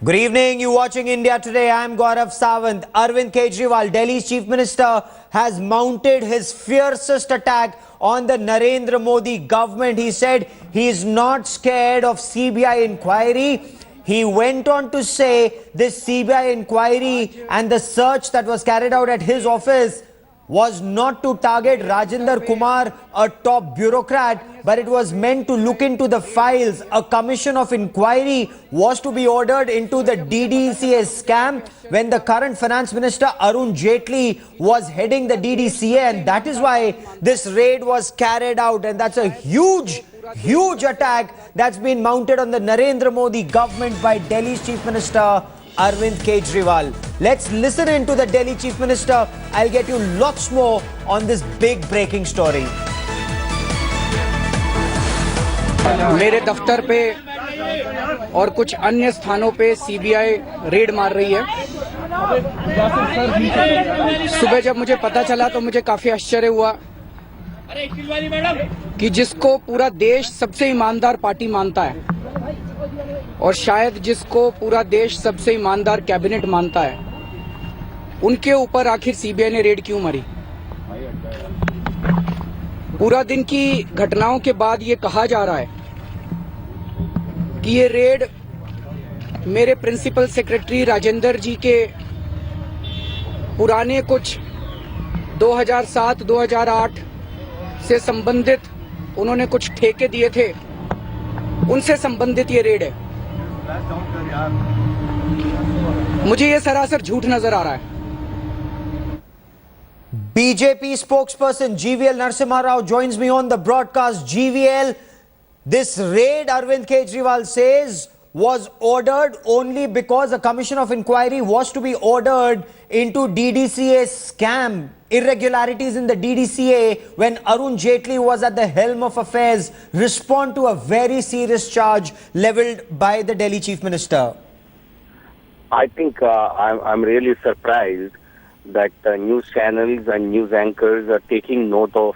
Good evening. You watching India Today. I am Gaurav Sawant. Arvind Kejriwal, Delhi's Chief Minister, has mounted his fiercest attack on the Narendra Modi government. He said he is not scared of CBI inquiry. He went on to say this CBI inquiry and the search that was carried out at his office was not to target Rajendra Kumar, a top bureaucrat, but it was meant to look into the files. A commission of inquiry was to be ordered into the DDCA scam when the current finance minister Arun Jaitley was heading the DDCA, and that is why this raid was carried out. And that's a huge attack that's been mounted on the Narendra Modi government by Delhi's Chief Minister Arvind Kejriwal. Let's listen into the Delhi Chief Minister. I'll get you lots more on this big breaking story. मेरे दफ्तर पे और कुछ अन्य स्थानों पे CBI red मार रही है। सुबह जब मुझे पता चला तो मुझे काफी आश्चर्य हुआ कि जिसको पूरा देश सबसे ईमानदार पार्टी मानता है और शायद जिसको पूरा देश सबसे ईमानदार कैबिनेट मानता है, उनके ऊपर आखिर सीबीआई ने रेड क्यों मारी? पूरा दिन की घटनाओं के बाद ये कहा जा रहा है कि ये रेड मेरे प्रिंसिपल सेक्रेटरी राजेंद्र जी के पुराने कुछ 2007-2008 से संबंधित उन्होंने कुछ ठेके दिए थे, उनसे संबंधित ये रेड है। मुझे ये सरासर झूठ नजर आ रहा है। BJP spokesperson GVL Narasimha Rao joins me on the broadcast. GVL, this raid, Arvind Kejriwal says, was ordered only because a commission of inquiry was to be ordered into DDCA scam, irregularities in the DDCA when Arun Jaitley was at the helm of affairs, respond to a very serious charge leveled by the Delhi Chief Minister. I think I'm really surprised that news channels and news anchors are taking note of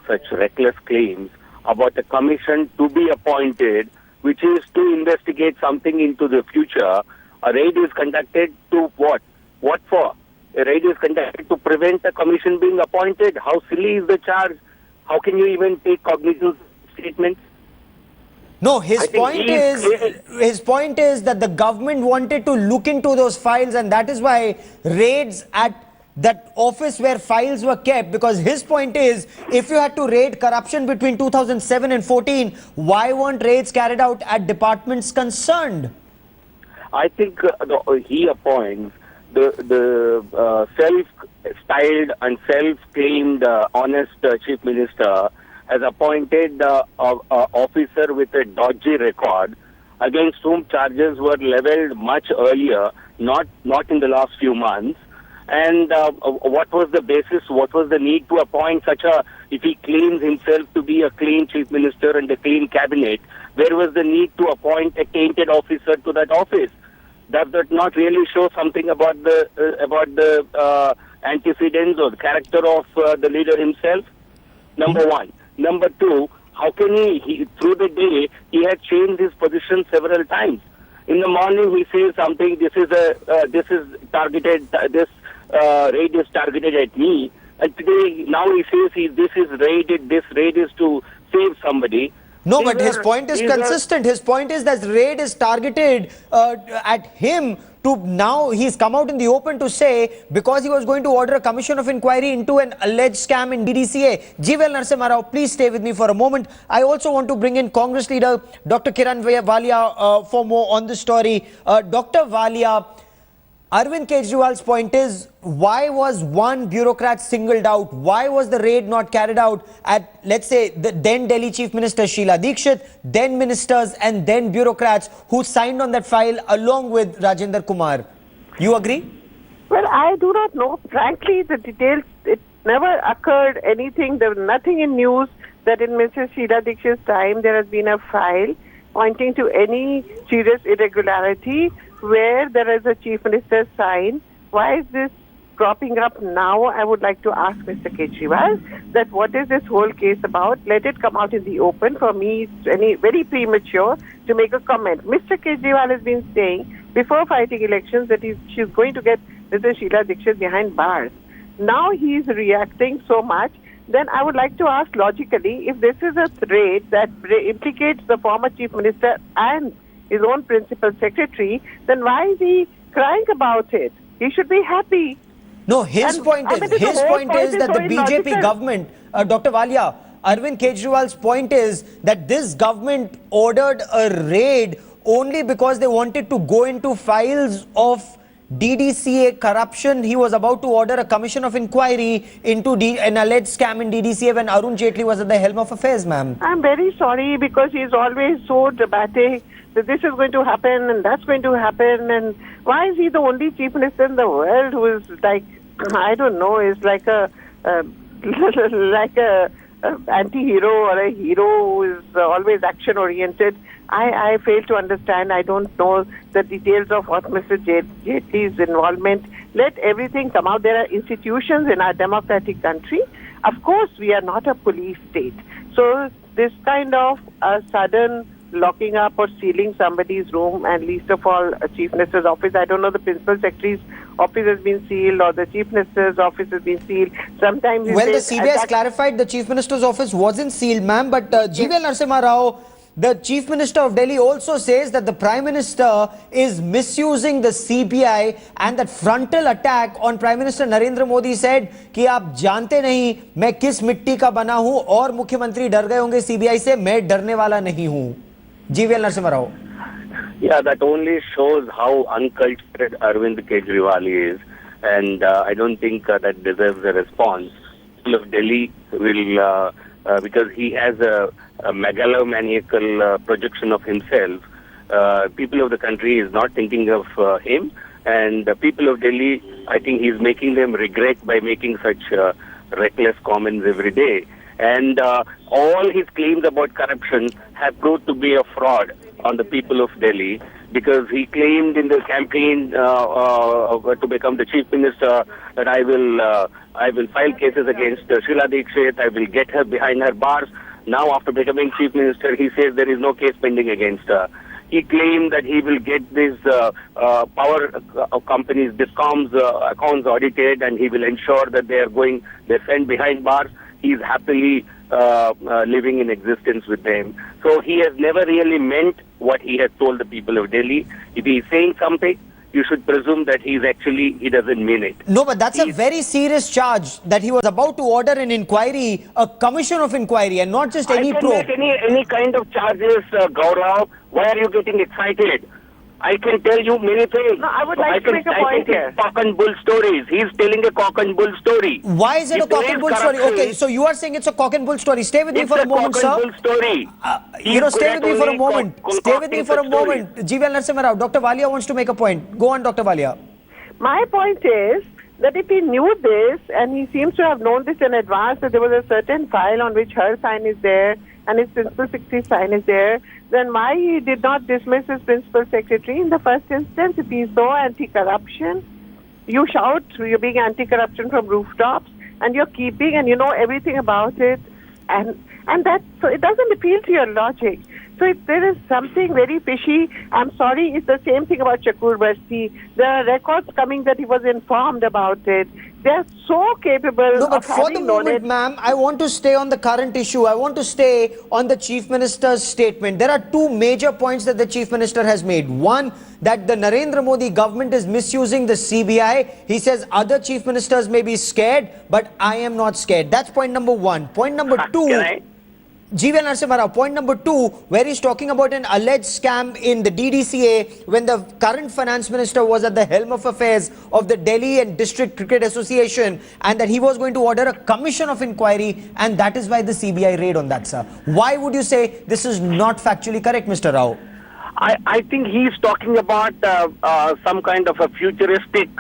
such reckless claims about a commission to be appointed, which is to investigate something into the future. A raid is conducted to what? What for? A raid is conducted to prevent a commission being appointed. How silly is the charge? How can you even take cognizance of statements? No, his point is that the government wanted to look into those files, and that is why raids at that office where files were kept, because his point is, if you had to raid corruption between 2007 and 14, why weren't raids carried out at departments concerned? I think he appoints the self-styled and self-claimed honest chief minister has appointed an officer with a dodgy record against whom charges were leveled much earlier, not in the last few months. And what was the basis, what was the need to appoint such a, if he claims himself to be a clean chief minister and a clean cabinet, where was the need to appoint a tainted officer to that office? Does that not really show something about the antecedents or the character of the leader himself? Number one. Number two, how can he through the day, he had changed his position several times. In the morning, he says something, this is targeted, this raid is targeted at me. And today, now he says this raid is to save somebody. No, but his point is consistent. His point is that raid is targeted at him. Now he's come out in the open to say because he was going to order a commission of inquiry into an alleged scam in DDCA. GVL Narasimha Rao, please stay with me for a moment. I also want to bring in Congress leader Dr. Kiran Walia for more on this story. Dr. Walia, Arvind Kejriwal's point is, why was one bureaucrat singled out? Why was the raid not carried out at, let's say, the then Delhi Chief Minister Sheila Dikshit, then ministers and then bureaucrats who signed on that file along with Rajendra Kumar? You agree? Well, I do not know. Frankly, the details, it never occurred anything. There was nothing in news that in Mrs. Sheila Dikshit's time there has been a file pointing to any serious irregularity where there is a chief minister's sign. Why is this cropping up now? I would like to ask Mr. Kejriwal that what is this whole case about? Let it come out in the open. For me, it's very premature to make a comment. Mr. Kejriwal has been saying before fighting elections that she's going to get Mrs. Sheila Dikshit behind bars. Now he's reacting so much. Then I would like to ask logically, if this is a threat that implicates the former Chief Minister and his own Principal Secretary, then why is he crying about it? He should be happy. No, his And, point I is, mean, the his whole point is that so the BJP illogical. government, Dr. Walia, Arvind Kejriwal's point is that this government ordered a raid only because they wanted to go into files of DDCA corruption. He was about to order a commission of inquiry into an alleged scam in DDCA when Arun Jaitley was at the helm of affairs, ma'am. I'm very sorry because he's always so dramatic that this is going to happen and that's going to happen. And why is he the only chief minister in the world who is like, I don't know, is like a like a anti-hero or a hero who is always action-oriented? I fail to understand. I don't know the details of what Mr. Jaitley's involvement. Let everything come out. There are institutions in our democratic country. Of course, we are not a police state. So this kind of sudden locking up or sealing somebody's room, and least of all a chief minister's office. I don't know, the principal secretary's office has been sealed or the chief minister's office has been sealed. Sometimes well, the CBI has clarified the chief minister's office wasn't sealed, ma'am, but GVL Narasimha Rao, the chief minister of Delhi, also says that the prime minister is misusing the CBI, and that frontal attack on Prime Minister Narendra Modi said कि आप जानते नहीं मैं किस मिट्टी का बना हूं और मुख्यमंत्री डर गए होंगे CBI से, मैं डरने वाला नहीं हूं. GVL Narasimha Rao. Yeah, that only shows how uncultured Arvind Kejriwal is, and I don't think that deserves a response. People of Delhi will, because he has a megalomaniacal projection of himself. People of the country is not thinking of him, and the people of Delhi, I think he's making them regret by making such reckless comments every day. And all his claims about corruption have proved to be a fraud on the people of Delhi, because he claimed in the campaign to become the chief minister that I will file cases against Sheila Dikshit, I will get her behind her bars. Now, after becoming chief minister, he says there is no case pending against her. He claimed that he will get these power companies, DISCOM's accounts audited, and he will ensure that they're sent behind bars. He's happily living in existence with them. So he has never really meant what he has told the people of Delhi. If he is saying something, you should presume that he doesn't mean it. No, but that's a very serious charge, that he was about to order an inquiry, a commission of inquiry, and not just any probe. I can make any kind of charges, Gaurav. Why are you getting excited? I can tell you many things. No, I would like to make a point here. Cock and bull stories. He's telling a cock and bull story. Why is it a cock and bull story? Okay, so you are saying it's a cock and bull story. Stay with me for a moment, sir. It's a cock and bull story. Stay with me for a moment. Stay with me for a moment. GVL Narasimha Rao, Dr. Walia wants to make a point. Go on, Dr. Walia. My point is that if he knew this, and he seems to have known this in advance, that there was a certain file on which her sign is there and his principal secretary's sign is there, then why he did not dismiss his principal secretary in the first instance? If he is so anti-corruption, you shout, you're being anti-corruption from rooftops, and you're keeping, and you know everything about it, and that, so it doesn't appeal to your logic. So if there is something very fishy, I'm sorry, it's the same thing about Chakrabarti. There are records coming that he was informed about it. They're so capable No, but of for the having known moment, it. ma'am, I want to stay on the current issue. I want to stay on the Chief Minister's statement. There are two major points that the Chief Minister has made. One, that the Narendra Modi government is misusing the CBI. He says other Chief Ministers may be scared, but I am not scared. That's point number one. Point number two... GVL Narasimha Rao, point number two, where he's talking about an alleged scam in the DDCA when the current finance minister was at the helm of affairs of the Delhi and District Cricket Association, and that he was going to order a commission of inquiry, and that is why the CBI raid on that, sir. Why would you say this is not factually correct, Mr. Rao? I think he's talking about some kind of a futuristic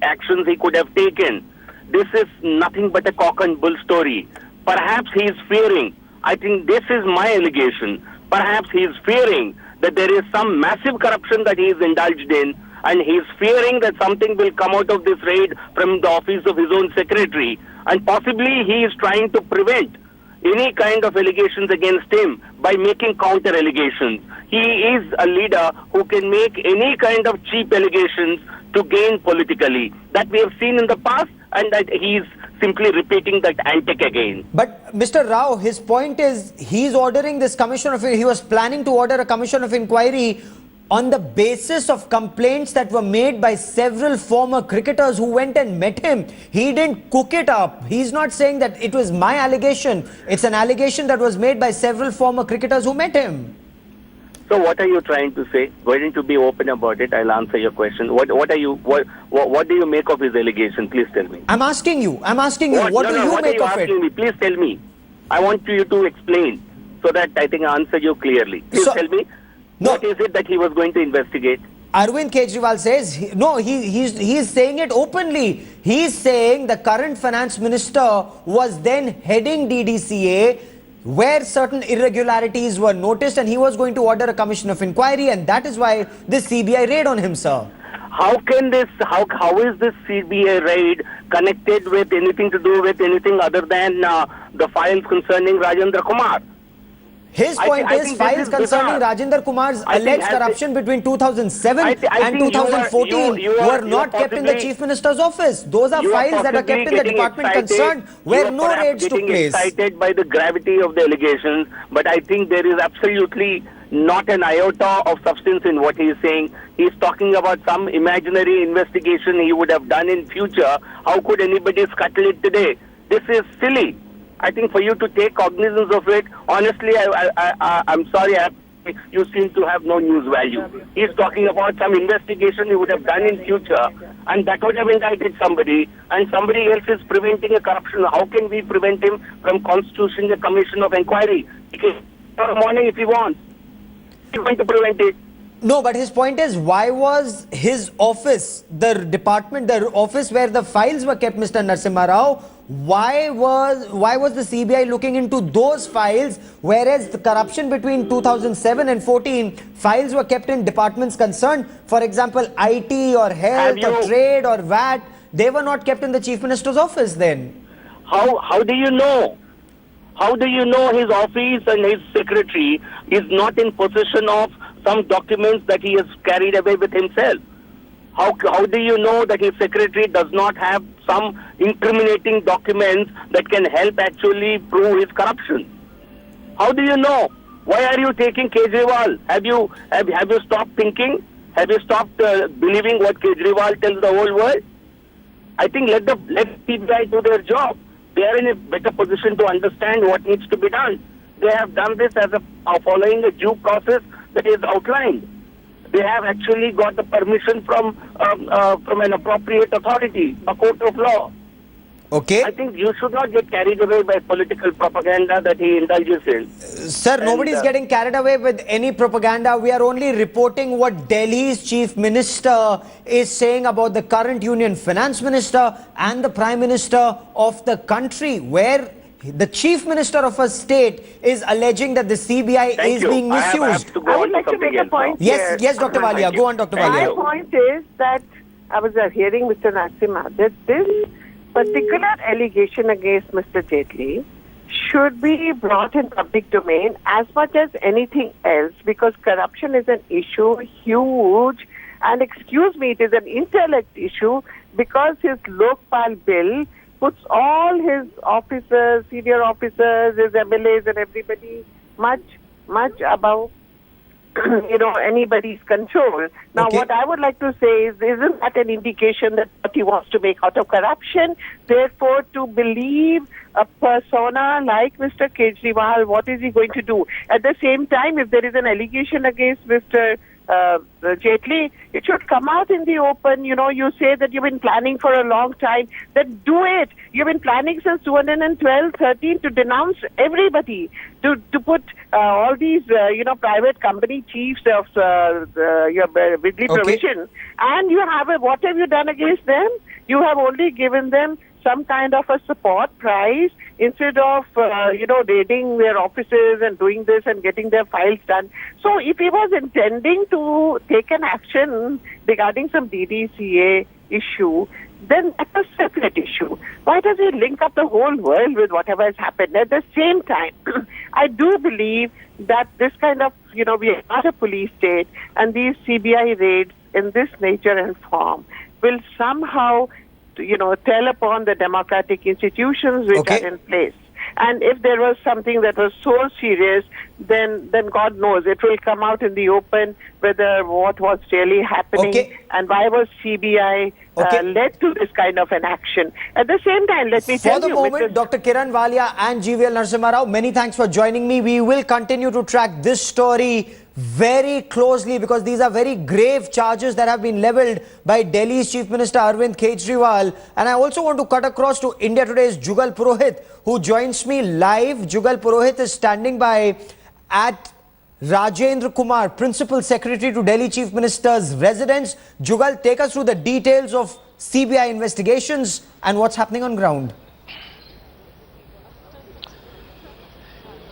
actions he could have taken. This is nothing but a cock and bull story. Perhaps he is fearing, I think this is my allegation, perhaps he is fearing that there is some massive corruption that he is indulged in, and he is fearing that something will come out of this raid from the office of his own secretary, and possibly he is trying to prevent any kind of allegations against him by making counter allegations. He is a leader who can make any kind of cheap allegations to gain politically. That we have seen in the past, and that he is simply repeating that antic again. But Mr. Rao, his point is he's ordering this commission of, he was planning to order a commission of inquiry on the basis of complaints that were made by several former cricketers who went and met him. He didn't cook it up. He's not saying that it was my allegation. It's an allegation that was made by several former cricketers who met him. So what are you trying to say? Why don't you be open about it? I'll answer your question. What do you make of his allegation? Please tell me. I'm asking you. What do you make of it? Me? Please tell me. I want you to explain so that I think I answer you clearly. Please tell me. No. What is it that he was going to investigate? Arvind Kejriwal says, he's saying it openly. He's saying the current finance minister was then heading DDCA where certain irregularities were noticed and he was going to order a commission of inquiry, and that is why this CBI raid on him, sir. How is this CBI raid connected with anything to do with anything other than the files concerning Rajendra Kumar? His point is files concerning Rajendra Kumar's alleged corruption between 2007 and 2014 were not kept in the Chief Minister's office. Those are files that are kept in the department concerned where no raids took place. Excited by the gravity of the allegations, but I think there is absolutely not an iota of substance in what he is saying. He is talking about some imaginary investigation he would have done in future. How could anybody scuttle it today? This is silly. I think for you to take cognizance of it, honestly, I'm sorry, you seem to have no news value. He's talking about some investigation he would have done in future, and that would have indicted somebody, and somebody else is preventing a corruption. How can we prevent him from constituting a commission of inquiry? He can tomorrow morning if he wants. He's going to prevent it. No, but his point is, why was his office, the department, the office where the files were kept, Mr. Narasimha Rao, why was the CBI looking into those files, whereas the corruption between 2007 and 14 files were kept in departments concerned, for example, IT or health or trade or VAT, they were not kept in the Chief Minister's office then? How do you know? How do you know his office and his secretary is not in possession of some documents that he has carried away with himself? How do you know that his secretary does not have some incriminating documents that can help actually prove his corruption? How do you know? Why are you taking Kejriwal? Have you stopped thinking? Have you stopped believing what Kejriwal tells the whole world? I think let CBI do their job. They are in a better position to understand what needs to be done. They have done this as following a due process that is outlined. They have actually got the permission from an appropriate authority, a court of law. Okay. I think you should not get carried away by political propaganda that he indulges in. Sir, nobody is getting carried away with any propaganda. We are only reporting what Delhi's Chief Minister is saying about the current Union Finance Minister and the Prime Minister of the country, where the Chief Minister of a state is alleging that the CBI is being misused. I would like to make a point here. Yes, Dr. Walia. Go on, Dr. Walia. My point is that I was hearing Mr. Narasimha that this particular allegation against Mr. Jaitley should be brought in public domain as much as anything else, because corruption is an issue, huge, and excuse me, it is an intellect issue, because his Lokpal bill puts all his officers, senior officers, his MLAs and everybody much above anybody's control. Now, what I would like to say is, isn't that an indication that what he wants to make out of corruption? Therefore, to believe a persona like Mr. Kejriwal, what is he going to do? At the same time, if there is an allegation against Mr. Jaitley, it should come out in the open. You say that you've been planning for a long time, then do it. You've been planning since 2012-13 to denounce everybody, to put all these, private company chiefs of your Bidli provision, and what have you done against them? You have only given them some kind of a support prize instead of, raiding their offices and doing this and getting their files done. So if he was intending to take an action regarding some DDCA, issue, then that's a separate issue. Why does he link up the whole world with whatever has happened? At the same time, I do believe that this kind of, we are not a police state, and these CBI raids in this nature and form will somehow, tell upon the democratic institutions which are in place. And if there was something that was so serious, then God knows it will come out in the open whether what was really happening and why was CBI led to this kind of an action. At the same time, let me tell you... For the moment, Dr. Kiran Walia and GVL Narasimha Rao, many thanks for joining me. We will continue to track this story very closely because these are very grave charges that have been leveled by Delhi's Chief Minister Arvind Kejriwal. And I also want to cut across to India Today's Jugal Purohit, who joins me live. Jugal Purohit is standing by at Rajendra Kumar, Principal Secretary to Delhi Chief Minister's residence. Jugal, take us through the details of CBI investigations and what's happening on ground.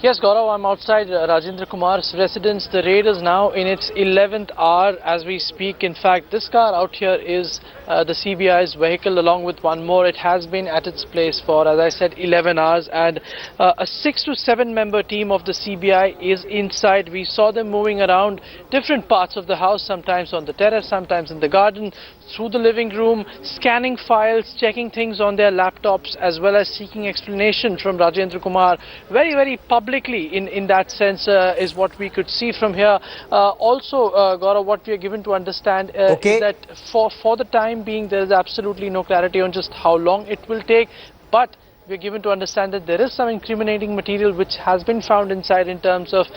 Yes, Gaurav, I'm outside Rajendra Kumar's residence. The raid is now in its 11th hour as we speak. In fact, this car out here is the CBI's vehicle along with one more. It has been at its place for, as I said, 11 hours. And a 6 to 7 member team of the CBI is inside. We saw them moving around different parts of the house, sometimes on the terrace, sometimes in the garden, through the living room, scanning files, checking things on their laptops, as well as seeking explanation from Rajendra Kumar. Very, very publicly in that sense is what we could see from here. Also, Gaurav, what we are given to understand is that for the time being, there is absolutely no clarity on just how long it will take. But we are given to understand that there is some incriminating material which has been found inside in terms of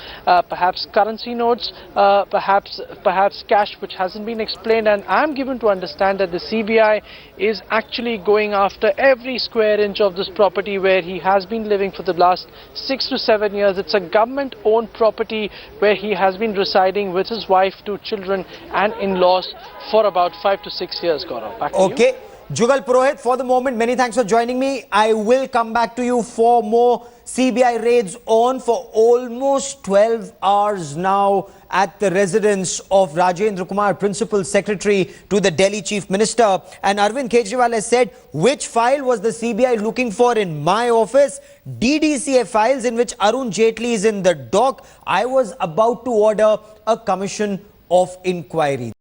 perhaps currency notes, perhaps cash which hasn't been explained. And I'm given to understand that the CBI is actually going after every square inch of this property where he has been living for the last 6 to 7 years. It's a government-owned property where he has been residing with his wife, 2 children and in-laws for about 5 to 6 years, Gaurav. Back to you. Jugal Purohit, for the moment, many thanks for joining me. I will come back to you for more CBI raids on for almost 12 hours now at the residence of Rajendra Kumar, Principal Secretary to the Delhi Chief Minister. And Arvind Kejriwal has said, which file was the CBI looking for in my office? DDCA files in which Arun Jaitley is in the dock. I was about to order a commission of inquiry.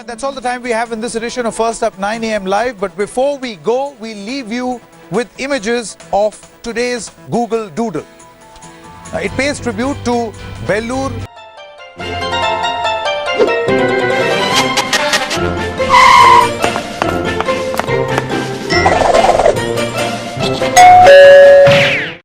That's all the time we have in this edition of First Up 9 AM Live. But before we go, we leave you with images of today's Google Doodle. It pays tribute to Bellur.